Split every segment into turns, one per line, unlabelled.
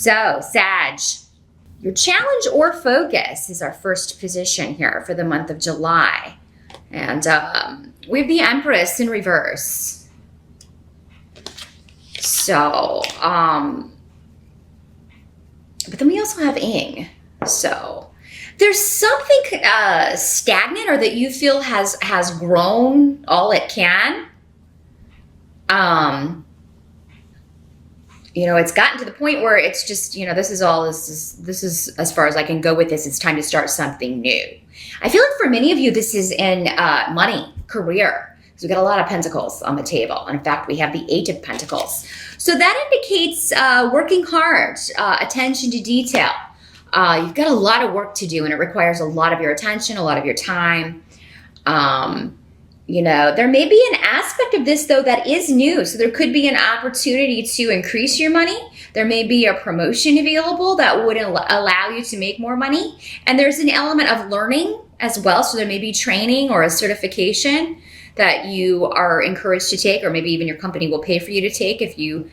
So, Sag, your challenge or focus is our first position here for the month of July. And we have the Empress in reverse. So, but then we also have Ing. So there's something stagnant or that you feel has grown all it can. You know, it's gotten to the point where it's just, you know, this is as far as I can go with this. It's time to start something new. I feel like for many of you, this is in money, career. So we got a lot of pentacles on the table. And in fact, we have the 8 of Pentacles. So that indicates working hard, attention to detail. You've got a lot of work to do, and it requires a lot of your attention, a lot of your time. You know, there may be an aspect of this, though, that is new. So there could be an opportunity to increase your money. There may be a promotion available that would allow you to make more money. And there's an element of learning as well. So there may be training or a certification that you are encouraged to take, or maybe even your company will pay for you to take if you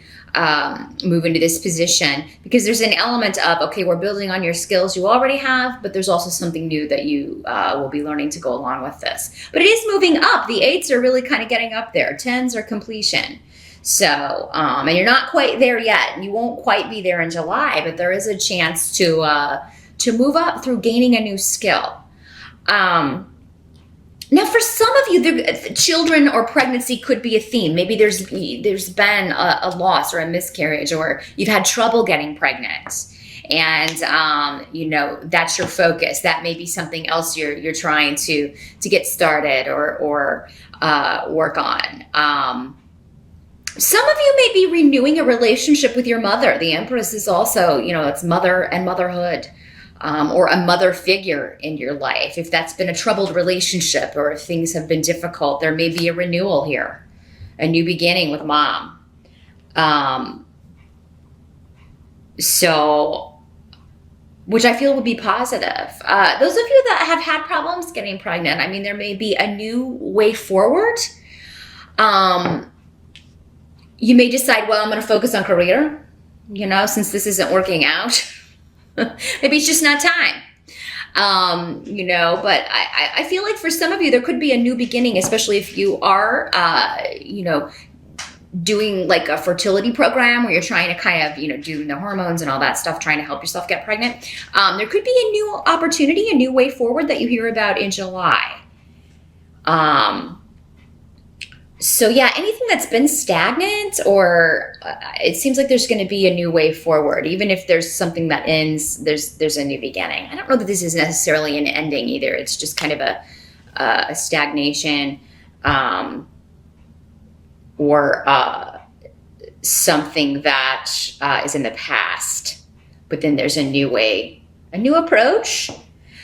move into this position, because there's an element of, okay, we're building on your skills you already have, but there's also something new that you will be learning to go along with this. But it is moving up. The 8s are really kind of getting up there. 10s are completion. So, and you're not quite there yet. You won't quite be there in July, but there is a chance to move up through gaining a new skill. Now, for some of you, children or pregnancy could be a theme. Maybe there's been a loss or a miscarriage, or you've had trouble getting pregnant, and you know, that's your focus. That may be something else you're trying to get started or work on. Some of you may be renewing a relationship with your mother. The Empress is also, you know, it's mother and motherhood. Or a mother figure in your life. If that's been a troubled relationship, or if things have been difficult, there may be a renewal here, a new beginning with mom. So, which I feel would be positive. Those of you that have had problems getting pregnant, I mean, there may be a new way forward. You may decide, well, I'm going to focus on career, you know, since this isn't working out. Maybe it's just not time, you know, but I feel like for some of you, there could be a new beginning, especially if you are, you know, doing like a fertility program where you're trying to kind of, you know, do the hormones and all that stuff, trying to help yourself get pregnant. There could be a new opportunity, a new way forward that you hear about in July. So yeah, anything that's been stagnant, or it seems like there's going to be a new way forward. Even if there's something that ends, there's a new beginning. I don't know that this is necessarily an ending either. It's just kind of a stagnation, or something that is in the past. But then there's a new way, a new approach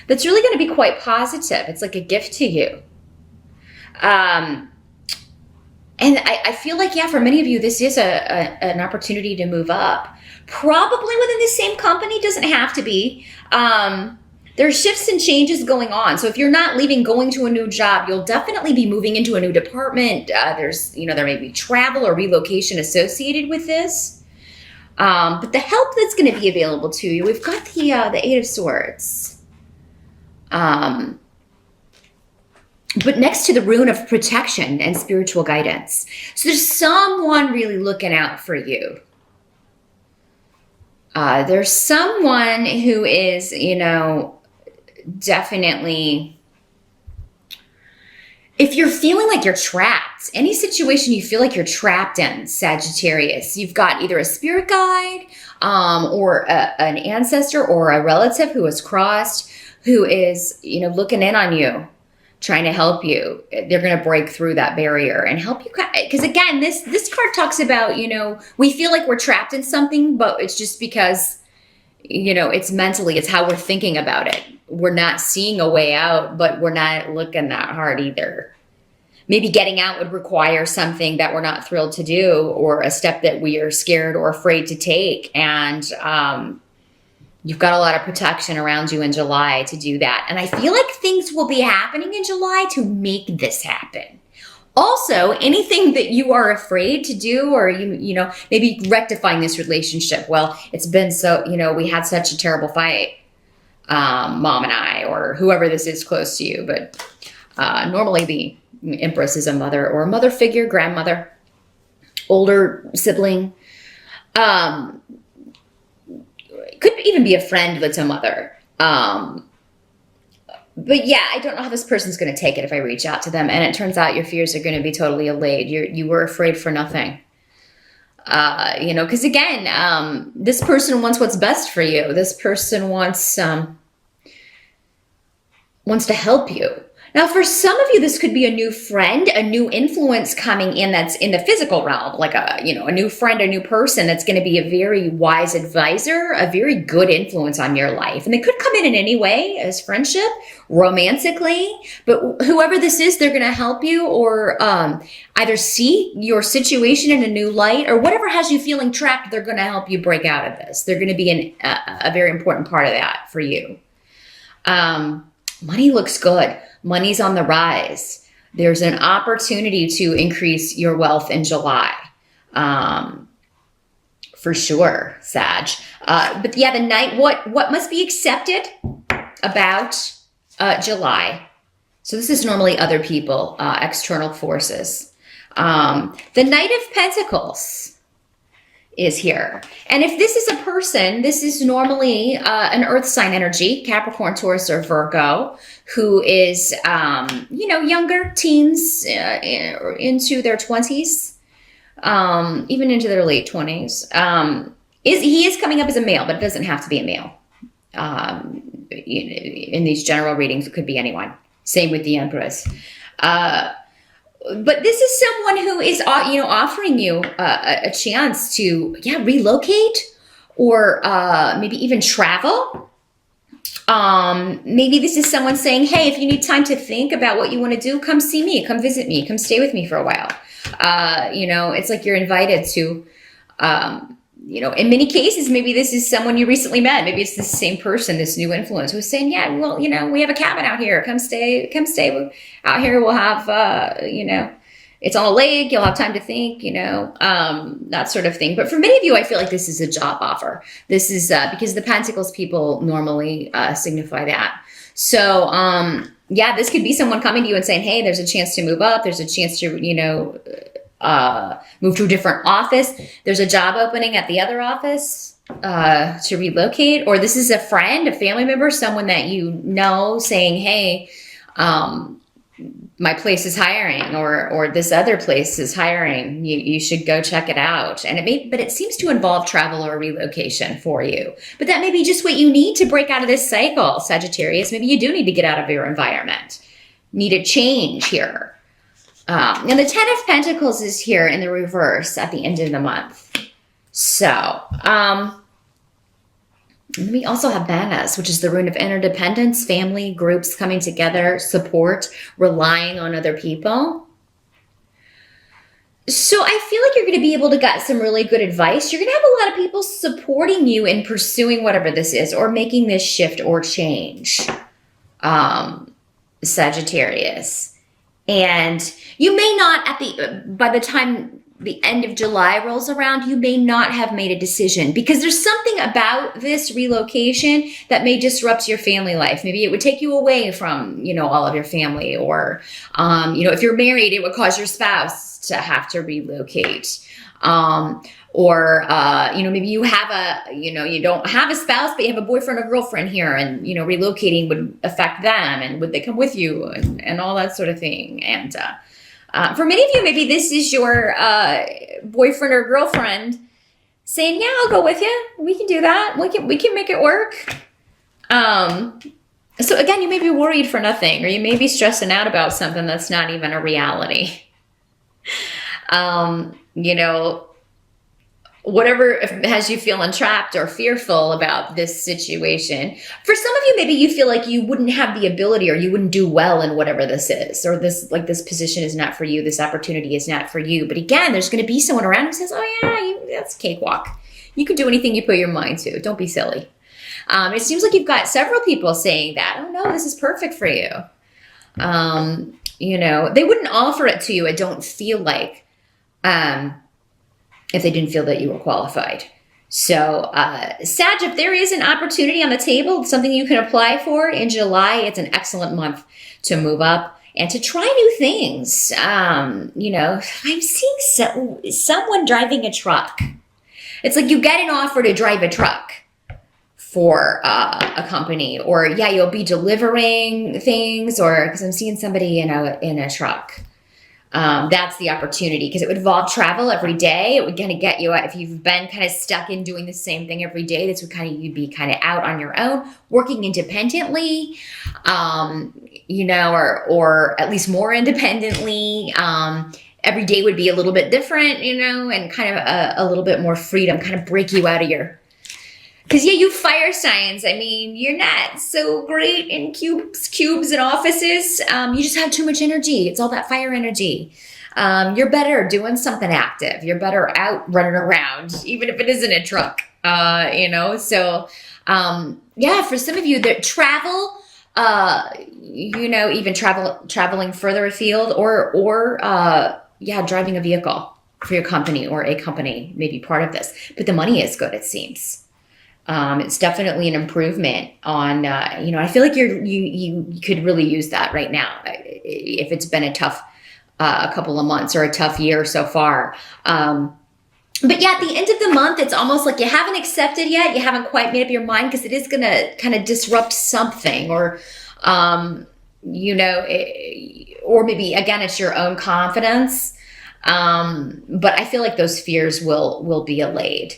that's really going to be quite positive. It's like a gift to you. And I feel like, yeah, for many of you, this is an opportunity to move up. Probably within the same company, doesn't have to be. There are shifts and changes going on. So if you're not leaving, going to a new job, you'll definitely be moving into a new department. There's, you know, there may be travel or relocation associated with this. But the help that's going to be available to you, we've got the 8 of Swords. But next to the rune of protection and spiritual guidance. So there's someone really looking out for you. There's someone who is, you know, definitely, if you're feeling like you're trapped, any situation you feel like you're trapped in, Sagittarius, you've got either a spirit guide, or an ancestor or a relative who has crossed, who is, you know, looking in on you, trying to help you. They're going to break through that barrier and help you. Because again, this card talks about, you know, we feel like we're trapped in something, but it's just because, you know, it's mentally, it's how we're thinking about it. We're not seeing a way out, but we're not looking that hard either. Maybe getting out would require something that we're not thrilled to do, or a step that we are scared or afraid to take. And, you've got a lot of protection around you in July to do that. And I feel like things will be happening in July to make this happen. Also, anything that you are afraid to do, or you know, maybe rectifying this relationship. Well, it's been so, you know, we had such a terrible fight, mom and I, or whoever this is close to you. But normally the Empress is a mother or a mother figure, grandmother, older sibling. Could even be a friend that's a mother. But yeah, I don't know how this person's going to take it if I reach out to them. And it turns out your fears are going to be totally allayed. You were afraid for nothing. You know, because again, this person wants what's best for you. This person wants to help you. Now, for some of you, this could be a new friend, a new influence coming in that's in the physical realm, like a new friend, a new person that's going to be a very wise advisor, a very good influence on your life. And they could come in any way, as friendship, romantically, but whoever this is, they're going to help you, or either see your situation in a new light, or whatever has you feeling trapped, they're going to help you break out of this. They're going to be a very important part of that for you. Money looks good. Money's on the rise. There's an opportunity to increase your wealth in July. For sure, Sag. But yeah, the night, what must be accepted about July? So this is normally other people, external forces. The Knight of Pentacles is here. And if this is a person, this is normally an earth sign energy, Capricorn, Taurus, or Virgo, who is, younger, teens, into their 20s, even into their late 20s. He is coming up as a male, but it doesn't have to be a male. In these general readings, it could be anyone. Same with the Empress. But this is someone who is, offering you a chance to, relocate, or maybe even travel. Maybe this is someone saying, hey, if you need time to think about what you want to do, come see me, come visit me, come stay with me for a while. It's like you're invited to, in many cases, maybe this is someone you recently met. Maybe it's the same person, this new influence, who's saying, yeah, well, we have a cabin out here. Come stay out here. We'll have, it's on a lake. You'll have time to think, that sort of thing. But for many of you, I feel like this is a job offer. This is because the Pentacles people normally signify that. So, this could be someone coming to you and saying, hey, there's a chance to move up. There's a chance to, move to a different office. There's a job opening at the other office to relocate. Or this is a friend, a family member, someone that saying, hey, my place is hiring, or this other place is hiring. You should go check it out. And it seems to involve travel or relocation for you. But that may be just what you need to break out of this cycle, Sagittarius. Maybe you do need to get out of your environment. Need a change here. And the Ten of Pentacles is here in the reverse at the end of the month. So, we also have Manas, which is the rune of interdependence, family, groups coming together, support, relying on other people. So I feel like you're going to be able to get some really good advice. You're going to have a lot of people supporting you in pursuing whatever this is, or making this shift or change, Sagittarius. And you may not, by the time the end of July rolls around, you may not have made a decision, because there's something about this relocation that may disrupt your family life. Maybe it would take you away from, all of your family, or, if you're married, it would cause your spouse to have to relocate. Or maybe you have you don't have a spouse, but you have a boyfriend or girlfriend here, and, relocating would affect them, and would they come with you, and all that sort of thing. And for many of you, maybe this is your boyfriend or girlfriend saying, yeah, I'll go with you. We can do that. We can make it work. So again, you may be worried for nothing, or you may be stressing out about something that's not even a reality. Whatever has you feeling trapped or fearful about this situation. For some of you, maybe you feel like you wouldn't have the ability, or you wouldn't do well in whatever this is, or this position is not for you. This opportunity is not for you. But again, there's going to be someone around who says, oh yeah, that's cakewalk. You can do anything you put your mind to. Don't be silly. It seems like you've got several people saying that. Oh no, this is perfect for you. you know, they wouldn't offer it to you, I don't feel like, if they didn't feel that you were qualified. So, Sag, if there is an opportunity on the table, something you can apply for in July, it's an excellent month to move up and to try new things. You know, I'm seeing someone driving a truck. It's like you get an offer to drive a truck for a company, or yeah, you'll be delivering things, or because I'm seeing somebody in a truck. That's the opportunity, because it would involve travel every day. It would kind of get you out. If you've been kind of stuck in doing the same thing every day, this would you'd be kind of out on your own, working independently, you know, or at least more independently. Every day would be a little bit different, you know, and kind of a little bit more freedom, kind of break you out of your, because yeah, you fire signs, I mean, you're not so great in cubes and offices. You just have too much energy. It's all that fire energy. You're better doing something active. You're better out running around, even if it isn't a truck, you know? So, yeah, for some of you that travel, you know, even traveling further afield, or yeah, driving a vehicle for your company, or a company may be part of this, but the money is good, it seems. It's definitely an improvement on, you know, I feel like you could really use that right now, if it's been a tough, a couple of months or a tough year so far. But yeah, at the end of the month, it's almost like you haven't accepted yet. You haven't quite made up your mind, because it is going to kind of disrupt something, or, you know, or maybe again, it's your own confidence. But I feel like those fears will be allayed.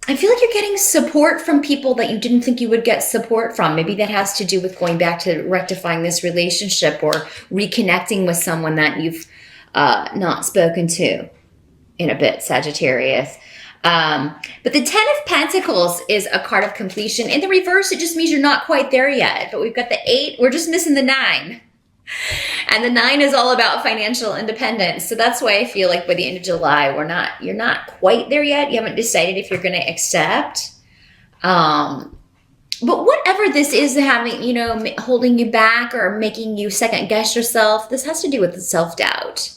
I feel like you're getting support from people that you didn't think you would get support from. Maybe that has to do with going back to rectifying this relationship, or reconnecting with someone that you've not spoken to in a bit, Sagittarius. But the 10 of Pentacles is a card of completion. In the reverse, it just means you're not quite there yet. But we've got the 8. We're just missing the 9. And the 9 is all about financial independence. So that's why I feel like by the end of July, you're not quite there yet. You haven't decided if you're going to accept. But whatever this is having, you know, holding you back or making you second guess yourself, this has to do with the self-doubt.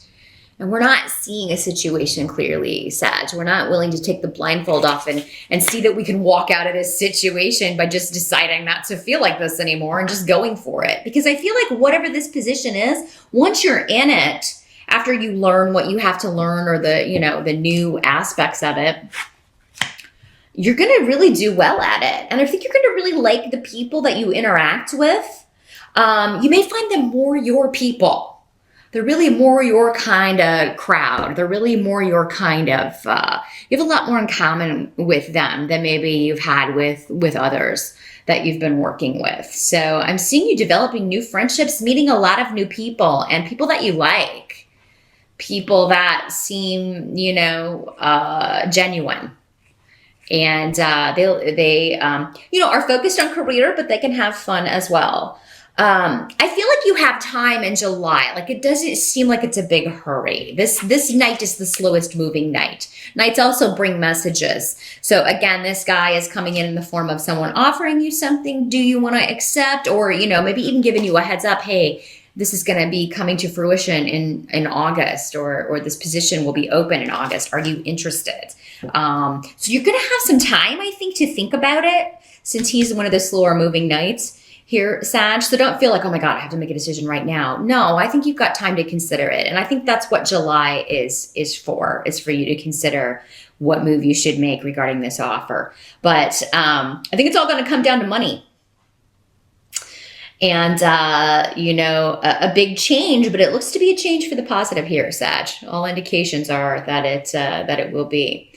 And we're not seeing a situation clearly, Sag. We're not willing to take the blindfold off and see that we can walk out of this situation by just deciding not to feel like this anymore and just going for it. Because I feel like whatever this position is, once you're in it, after you learn what you have to learn, or the, you know, the new aspects of it, you're going to really do well at it. And I think you're going to really like the people that you interact with. You may find them more your people. They're really more your kind of crowd. They're really more your kind of, you have a lot more in common with them than maybe you've had with others that you've been working with. So I'm seeing you developing new friendships, meeting a lot of new people, and people that you like. People that seem, you know, genuine. And they you know, are focused on career, but they can have fun as well. I feel like you have time in July. Like, it doesn't seem like it's a big hurry. This night is the slowest moving night. Nights also bring messages. So again, this guy is coming in the form of someone offering you something. Do you want to accept? Or, you know, maybe even giving you a heads up. Hey, this is going to be coming to fruition in August, or this position will be open in August. Are you interested? So you're going to have some time, I think, to think about it, since he's one of the slower moving nights here, Sag. So don't feel like, oh my God, I have to make a decision right now. No, I think you've got time to consider it. And I think that's what July is for you to consider what move you should make regarding this offer. But I think it's all going to come down to money. And, you know, a big change, but it looks to be a change for the positive here, Sag. All indications are that it will be.